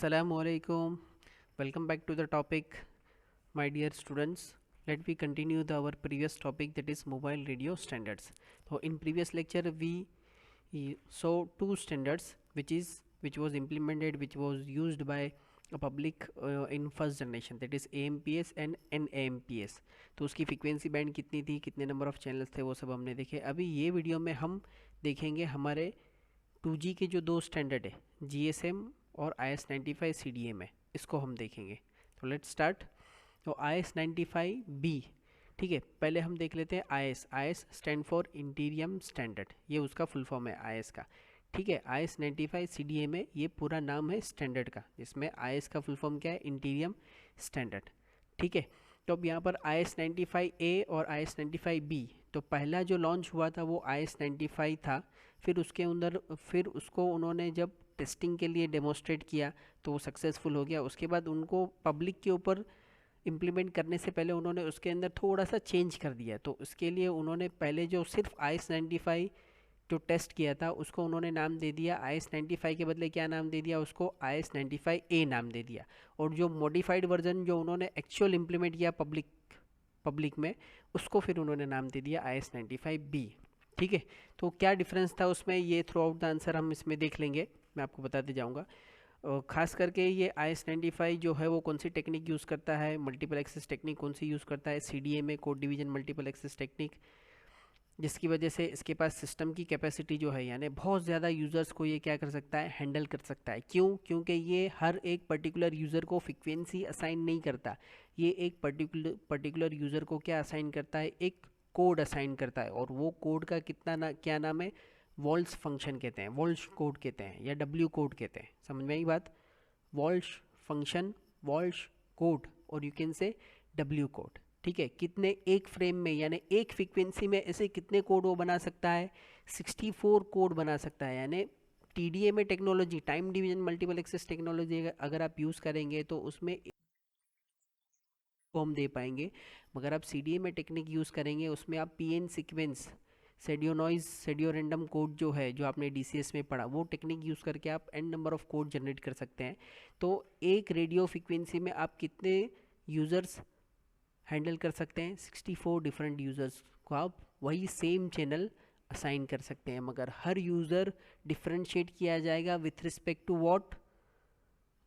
Assalamu alaikum. Welcome back to the topic, my dear students. Let me continue our previous topic, that is mobile radio standards. So in previous lecture we saw two standards which was implemented, which was used by a public in first generation, that is AMPS and NAMPS. तो उसकी frequency band कितनी थी, कितने number of channels थे, वो सब हमने देखे. अभी ये वीडियो में हम देखेंगे हमारे 2G के जो दो स्टैंडर्ड है, GSM और IS-95 CDM है, इसको हम देखेंगे. तो लेट्स स्टार्ट. तो IS-95B, ठीक है, पहले हम देख लेते हैं IS स्टैंड फॉर इंटीरियम स्टैंडर्ड, ये उसका फुल फॉर्म है IS का. ठीक है, IS-95 CDM है, ये पूरा नाम है स्टैंडर्ड का, जिसमें IS का फुल फॉर्म क्या है, इंटीरियम स्टैंडर्ड. ठीक है, तो अब यहाँ पर IS-95A और IS-95B, तो पहला जो लॉन्च हुआ था वो IS-95 था. फिर उसको उन्होंने जब टेस्टिंग के लिए डेमोस्ट्रेट किया तो वो सक्सेसफुल हो गया. उसके बाद उनको पब्लिक के ऊपर इम्प्लीमेंट करने से पहले उन्होंने उसके अंदर थोड़ा सा चेंज कर दिया. तो उसके लिए उन्होंने पहले जो सिर्फ IS-95 जो टेस्ट किया था उसको उन्होंने नाम दे दिया, IS-95 के बदले क्या नाम दे दिया उसको, IS-95A नाम दे दिया. और जो मॉडिफाइड वर्जन जो उन्होंने एक्चुअल इम्प्लीमेंट किया पब्लिक में, उसको फिर उन्होंने नाम दे दिया IS-95B. ठीक है, तो क्या डिफरेंस था उसमें, ये थ्रू आउट द आंसर हम इसमें देख लेंगे, मैं आपको बताते जाऊंगा. खास करके ये IS-95 जो है वो कौन सी टेक्निक यूज़ करता है, मल्टीपल एक्सेस टेक्निक कौन सी यूज़ करता है, CDMA code division multiple access technique, जिसकी वजह से इसके पास सिस्टम की कैपेसिटी जो है, यानी बहुत ज़्यादा यूज़र्स को ये क्या कर सकता है, हैंडल कर सकता है. क्यों? क्योंकि ये हर एक पर्टिकुलर यूज़र को फ्रिक्वेंसी असाइन नहीं करता, ये एक पर्टिकुलर यूज़र को क्या असाइन करता है, एक कोड असाइन करता है. और वो कोड का क्या नाम है, वॉल्स फंक्शन कहते हैं, वॉल्स कोड कहते हैं या W कोड कहते हैं. समझ में आई बात, वॉल्स फंक्शन, वॉल्स कोड, और you can say W code. ठीक है, कितने एक फ्रेम में यानी एक फ्रीक्वेंसी में ऐसे कितने कोड वो बना सकता है, 64 कोड बना सकता है. यानी TDMA technology, time division multiple access technology अगर आप यूज़ करेंगे तो उसमें को हम दे पाएंगे. मगर आप CDMA टेक्निक यूज़ करेंगे उसमें आप PN sequence, pseudo noise, pseudo random code जो है, जो आपने DCS में पढ़ा, वो टेक्निक यूज़ करके आप n number of code generate कर सकते हैं. तो एक रेडियो फ्रीक्वेंसी में आप कितने यूज़र्स हैंडल कर सकते हैं, 64 डिफरेंट यूज़र्स को आप वही सेम चैनल असाइन कर सकते हैं. मगर हर यूज़र डिफरेंशिएट किया जाएगा विथ रिस्पेक्ट टू व्हाट,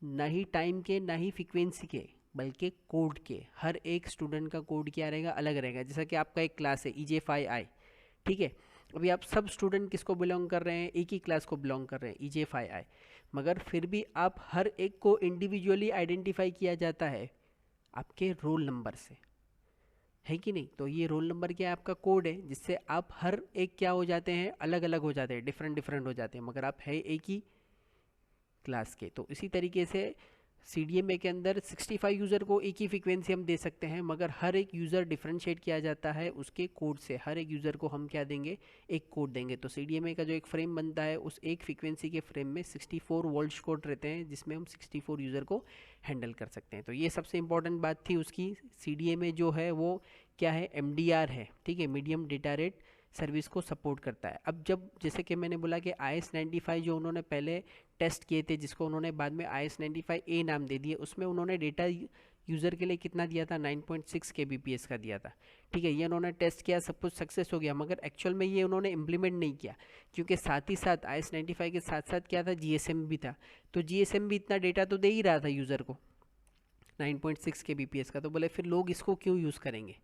ना ही टाइम के ना ही फ्रीक्वेंसी के, बल्कि कोड के. हर एक स्टूडेंट का कोड क्या रहेगा, अलग रहेगा. जैसा कि आपका एक क्लास है EJ5I, ठीक है, अभी आप सब स्टूडेंट किसको बिलोंग कर रहे हैं, एक ही क्लास को बिलोंग कर रहे हैं, EJ5I, मगर फिर भी आप हर एक को इंडिविजुअली आइडेंटिफाई किया जाता है आपके रोल नंबर से, है कि नहीं. तो ये रोल नंबर क्या है, आपका कोड है, जिससे आप हर एक क्या हो जाते हैं, अलग अलग हो जाते हैं, डिफरेंट हो जाते हैं, मगर आप है एक ही क्लास के. तो इसी तरीके से CDMA के अंदर 65 यूज़र को एक ही फ्रीक्वेंसी हम दे सकते हैं, मगर हर एक यूज़र डिफरेंशिएट किया जाता है उसके कोड से. हर एक यूज़र को हम क्या देंगे, एक कोड देंगे. तो CDMA का जो एक फ्रेम बनता है, उस एक फ्रीक्वेंसी के फ्रेम में 64 वोल्ट्स कोड रहते हैं, जिसमें हम 64 यूज़र को हैंडल कर सकते हैं. तो ये सबसे इंपॉर्टेंट बात थी उसकी. CDMA जो है वो क्या है, MDR है, ठीक है, मीडियम डेटा रेट सर्विस को सपोर्ट करता है. अब जब जैसे कि मैंने बोला कि IS-95 जो उन्होंने पहले टेस्ट किए थे, जिसको उन्होंने बाद में IS-95A नाम दे दिए, उसमें उन्होंने डेटा यूज़र के लिए कितना दिया था, 9.6 kbps का दिया था. ठीक है, ये उन्होंने टेस्ट किया, सब कुछ सक्सेस हो गया, मगर एक्चुअल में ये उन्होंने इम्प्लीमेंट नहीं किया, क्योंकि साथ ही साथ IS-95 के साथ साथ क्या था, GSM भी था. तो GSM भी इतना डेटा तो दे ही रहा था यूज़र को, 9.6 kbps का. तो बोले फिर लोग इसको क्यों यूज़ करेंगे,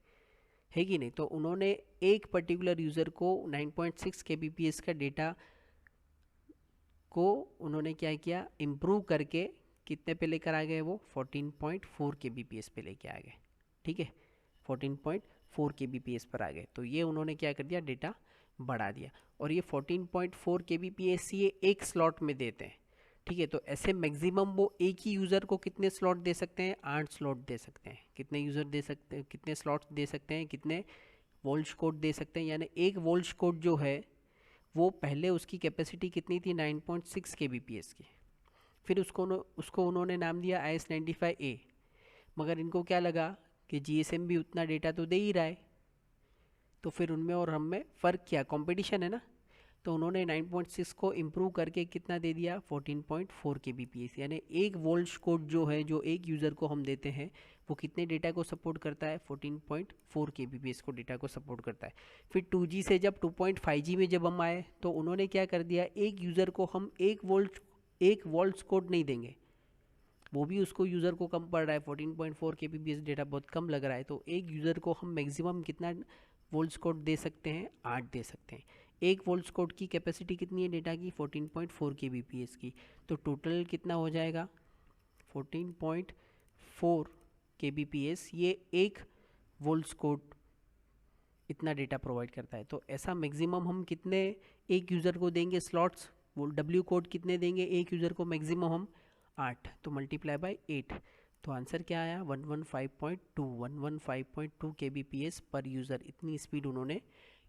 है कि नहीं. तो उन्होंने एक पर्टिकुलर यूज़र को 9.6 kbps का डेटा को उन्होंने क्या किया, इम्प्रूव करके कितने पे लेकर आ गए, वो 14.4 kbps पे लेके आ गए. ठीक है, 14.4 kbps पर आ गए. तो ये उन्होंने क्या कर दिया, डेटा बढ़ा दिया. और ये 14.4 kbps ये एक स्लॉट में देते हैं. ठीक है, तो ऐसे मैक्सिमम वो एक ही यूज़र को कितने स्लॉट दे सकते हैं, 8 स्लॉट दे सकते हैं. कितने यूज़र दे सकते हैं, कितने स्लॉट दे सकते हैं, कितने वोल्ट्स कोड दे सकते हैं. यानी एक वोल्ट्स कोड जो है वो पहले उसकी कैपेसिटी कितनी थी, 9.6 kbps की. फिर उसको उन्होंने नाम दिया IS-95A. मगर इनको क्या लगा कि GSM भी उतना डेटा तो दे ही रहा है, तो फिर उनमें और हम में फ़र्क क्या, कंपटीशन है ना. तो उन्होंने 9.6 को इम्प्रूव करके कितना दे दिया 14.4 kbps, यानी एक वोल्ट कोड जो है जो एक यूज़र को हम देते हैं वो कितने डेटा को सपोर्ट करता है 14.4 kbps को डेटा को सपोर्ट करता है। फिर 2G से जब 2.5G में जब हम आए तो उन्होंने क्या कर दिया, एक यूज़र को हम एक वोल्ट कोड नहीं देंगे, वो भी उसको यूज़र को कम पड़ रहा है, 14.4 kbps डेटा बहुत कम लग रहा है, तो एक यूज़र को हम मैक्सिमम कितना वोल्ट कोड दे सकते हैं, 8 दे सकते हैं। एक वोल्ट कोड की कैपेसिटी कितनी है डेटा की 14.4 kbps की, तो टोटल कितना हो जाएगा 14.4 kbps, ये एक वोल्ट कोड इतना डेटा प्रोवाइड करता है। तो ऐसा मैक्सिमम हम कितने एक यूज़र को देंगे स्लॉट्स, वो डब्ल्यू कोड कितने देंगे एक यूज़र को मैक्सिमम हम 8, तो मल्टीप्लाई बाय 8, तो आंसर क्या आया 115.2 kbps पर यूज़र, इतनी स्पीड उन्होंने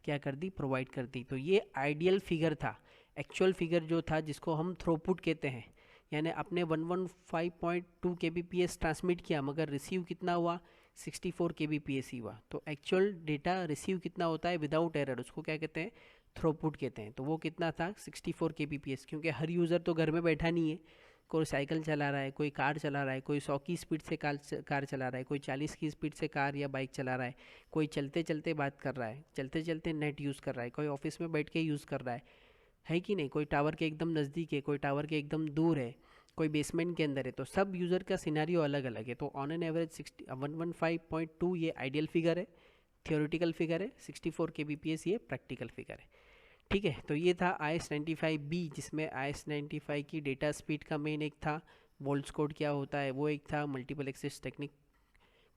क्या कर दी, प्रोवाइड कर दी। तो ये आइडियल फिगर था, एक्चुअल फिगर जो था जिसको हम थ्रोपुट कहते हैं, यानी अपने 115.2 kbps ट्रांसमिट किया मगर रिसीव कितना हुआ 64 kbps ही हुआ। तो एक्चुअल डेटा रिसीव कितना होता है विदाउट एरर, उसको क्या कहते हैं, थ्रोपुट कहते हैं। तो वो कितना था 64 kbps, क्योंकि हर यूज़र तो घर में बैठा नहीं है, कोई साइकिल चला रहा है, कोई कार चला रहा है, कोई 100 की स्पीड से कार चला रहा है, कोई 40 की स्पीड से कार या बाइक चला रहा है, कोई चलते चलते बात कर रहा है, चलते चलते नेट यूज़ कर रहा है, कोई ऑफिस में बैठ के यूज़ कर रहा है कि नहीं, कोई टावर के एकदम नज़दीक है, कोई टावर के एकदम दूर है, कोई बेसमेंट के अंदर है, तो सब यूज़र का सिनारियो अलग अलग है। तो ऑन एन एवरेज 115.2 ये आइडियल फिगर है, थियोरेटिकल फिगर है, 64 kbps ये प्रैक्टिकल फिगर है। ठीक है, तो ये था IS-95B, जिसमें IS-95 की डेटा स्पीड का मेन एक था, वोल्ट कोड क्या होता है वो एक था, मल्टीपल एक्सेस टेक्निक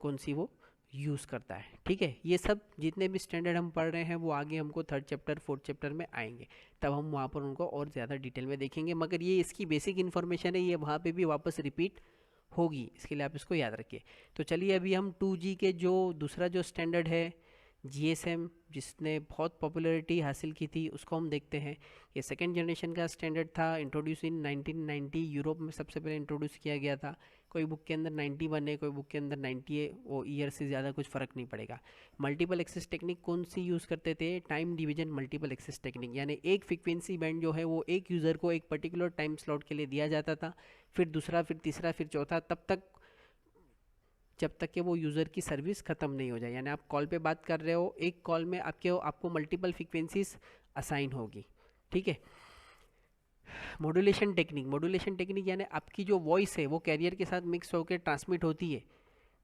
कौन सी वो यूज़ करता है। ठीक है, ये सब जितने भी स्टैंडर्ड हम पढ़ रहे हैं वो आगे हमको 3rd चैप्टर 4th चैप्टर में आएंगे, तब हम वहाँ पर उनको और ज़्यादा डिटेल में देखेंगे, मगर ये इसकी बेसिक इन्फॉर्मेशन है, ये वहाँ पे भी वापस रिपीट होगी, इसके लिए आप इसको याद रखिए। तो चलिए अभी हम 2G के जो दूसरा जो स्टैंडर्ड है GSM, जिसने बहुत पॉपुलैरिटी हासिल की थी, उसको हम देखते हैं। ये सेकेंड जनरेशन का स्टैंडर्ड था, इंट्रोड्यूस इन 1990, यूरोप में सबसे पहले इंट्रोड्यूस किया गया था। कोई बुक के अंदर 91 है, कोई बुक के अंदर 90 है, वो ईयर से ज़्यादा कुछ फ़र्क नहीं पड़ेगा। मल्टीपल एक्सेस टेक्निक कौन सी यूज़ करते थे, time division multiple access technique, यानी एक फ्रीक्वेंसी बैंड जो है वो एक यूज़र को एक पर्टिकुलर टाइम स्लॉट के लिए दिया जाता था, फिर दूसरा, फिर तीसरा, फिर चौथा, तब तक जब तक कि वो यूज़र की सर्विस ख़त्म नहीं हो जाए। यानी आप कॉल पे बात कर रहे हो, एक कॉल में आपको मल्टीपल फ्रीक्वेंसीज असाइन होगी। ठीक है, मॉड्यूलेशन टेक्निक यानी आपकी जो वॉइस है वो कैरियर के साथ मिक्स होकर ट्रांसमिट होती है।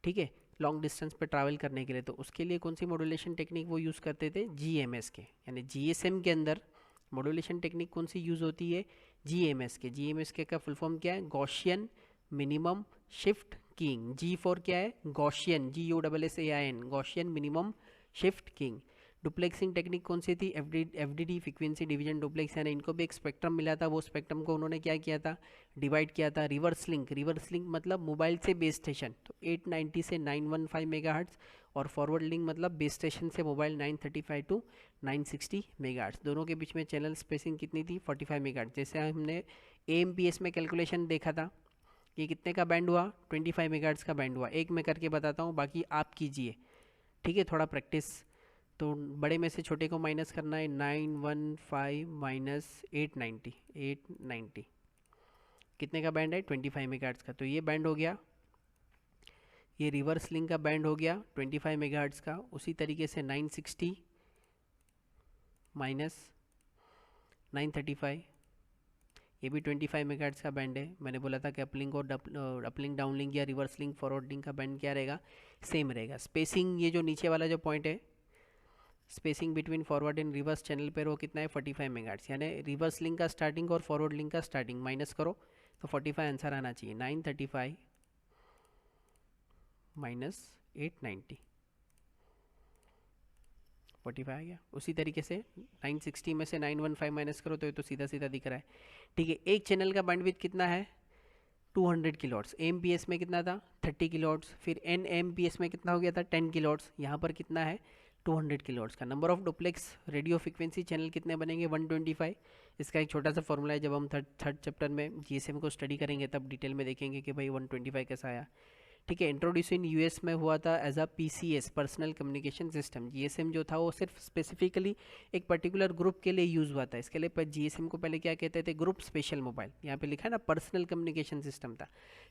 ठीक है, लॉन्ग डिस्टेंस पे ट्रैवल करने के लिए, तो उसके लिए कौन सी मॉड्यूलेशन टेक्निक वो यूज़ करते थे, GMS के, यानी GSM के अंदर मॉड्यूलेशन टेक्निक कौन सी यूज़ होती है, GMS के का फुल फॉर्म क्या है, Gaussian minimum shift keying. G for क्या है, Gaussian, GUSSAIN, Gaussian minimum shift keying. Duplexing technique कौन सी थी, FDD फ्रीक्वेंसी डिवीजन डुप्लेक्स, यानी इनको भी एक स्पेक्ट्रम मिला था, वो स्पेक्ट्रम को उन्होंने क्या किया था, डिवाइड किया था। रिवर्स लिंक मतलब मोबाइल से बेस स्टेशन, तो 890 से 915 मेगाहर्ट्ज़, और फॉरवर्ड लिंक मतलब बेस स्टेशन से मोबाइल 935 टू 960 मेगाहर्ट्ज़। दोनों के बीच में चैनल स्पेसिंग कितनी थी, 45 मेगाहर्ट्ज़। जैसे हमने AMPS में कैलकुलेशन देखा था, ये कितने का बैंड हुआ, 25 मेगाहर्ट्ज़ का बैंड हुआ। एक मैं करके बताता हूँ, बाकी आप कीजिए। ठीक है, थोड़ा प्रैक्टिस। तो बड़े में से छोटे को माइनस करना है, 915 माइनस 890 कितने का बैंड है, 25 मेगाहर्ट्ज़ का। तो ये बैंड हो गया, ये रिवर्स लिंक का बैंड हो गया 25 मेगाहर्ट्ज़ का। उसी तरीके से 960 माइनस 935, ये भी 25 मेगाहर्ट्ज़ का बैंड है। मैंने बोला था कि अपलिंक और अपलिंक डाउनलिंक या रिवर्स लिंक फॉरवर्ड लिंक का बैंड क्या रहेगा, सेम रहेगा। स्पेसिंग, ये जो नीचे वाला जो पॉइंट है, spacing between forward and reverse channel पर वो कितना है, 45 मेगाहर्ट्ज़, यानी रिवर्स लिंक का स्टार्टिंग और फॉरवर्ड लिंक का स्टार्टिंग माइनस करो तो 45 आंसर आना चाहिए। 935 माइनस 890, 45 आ गया। उसी तरीके से 960 में से 915 माइनस करो तो ये तो सीधा सीधा दिख रहा है। ठीक है, एक चैनल का बैंडविड्थ कितना है, 200 किलोहर्ट्ज़। AMPS में कितना था, 30 किलोहर्ट्ज़। फिर NMPS में कितना हो गया था, 10 किलोहर्ट्ज़। यहाँ पर कितना है, 200 किलोहर्ट्ज़ का। Number of duplex radio frequency channel कितने बनेंगे, 125। इसका एक छोटा सा फॉर्मूला है, जब हम थर्ड चैप्टर में GSM को स्टडी करेंगे तब डिटेल में देखेंगे कि भाई 125 कैसा आया। ठीक है। इंट्रोड्यूस इन यूएस में हुआ था as a PCS, personal communication system. GSM जो था वो सिर्फ स्पेसिफिकली एक पर्टिकुलर ग्रुप के लिए यूज़ हुआ था। इसके लिए पर जीएसएम को पहले क्या कहते थे, ग्रुप स्पेशल मोबाइल, यहाँ पे लिखा है ना, पर्सनल कम्युनिकेशन सिस्टम था।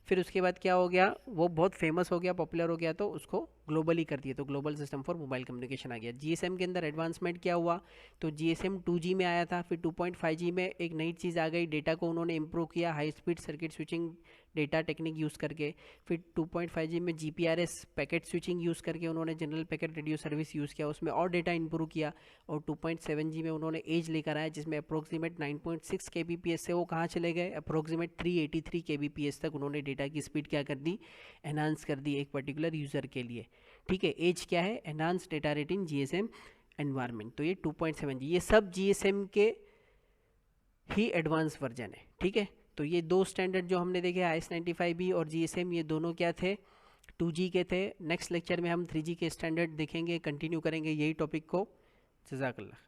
फिर उसके बाद क्या हो गया, वो बहुत फेमस हो गया, पॉपुलर हो गया, तो उसको ग्लोबली कर दिया, तो global system for mobile communication आ गया। जीएसएम के अंदर एडवांसमेंट क्या हुआ, तो जीएसएम 2G में आया था, फिर 2.5G में एक नई चीज़ आ गई, डेटा को उन्होंने इम्प्रूव किया high speed circuit switching data technique use करके। फिर 2.5G में GPRS पैकेट स्विचिंग यूज़ करके उन्होंने general packet radio service use किया, उसमें और डेटा इम्प्रूव किया। और 2.7G में उन्होंने एज लेकर आया, जिसमें अप्रोक्सीमेट 9.6 kbps से वो कहाँ चले गए, अप्रोक्सीमेट 383 kbps तक उन्होंने डेटा की स्पीड क्या कर दी, एनहांस कर दी एक पर्टिकुलर यूज़र के लिए। ठीक है, एज क्या है, enhance data rate in GSM environment. तो ये 2.7G, ये सब GSM के ही एडवांस वर्जन है। ठीक है, तो ये दो स्टैंडर्ड जो हमने देखे IS-95B और GSM, ये दोनों क्या थे, 2G के थे। नेक्स्ट लेक्चर में हम 3G के स्टैंडर्ड देखेंगे, कंटिन्यू करेंगे यही टॉपिक को। जज़ाकल्लाह।